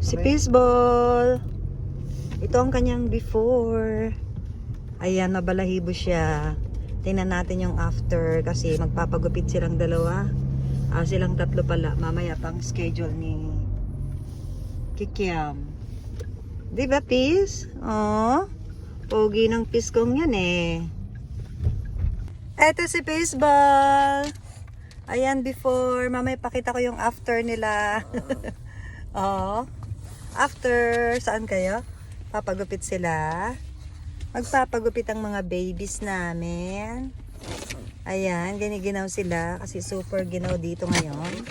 Si Fishball. Ito ang kanyang before. Ayan, mabalahibo siya. Tingnan natin yung after kasi magpapagupit silang dalawa. Silang tatlo pala. Mamaya pang schedule ni Kikiam. Di ba, Pis? Oh, pogi ng piskong yan eh. Eto si Fishball. Ayan, before. Mamaya pakita ko yung after nila. Oh. After, saan kayo? Papagupit sila. Magpapagupit ang mga babies namin. Ayan, ganiginaw sila kasi super ginaw dito ngayon.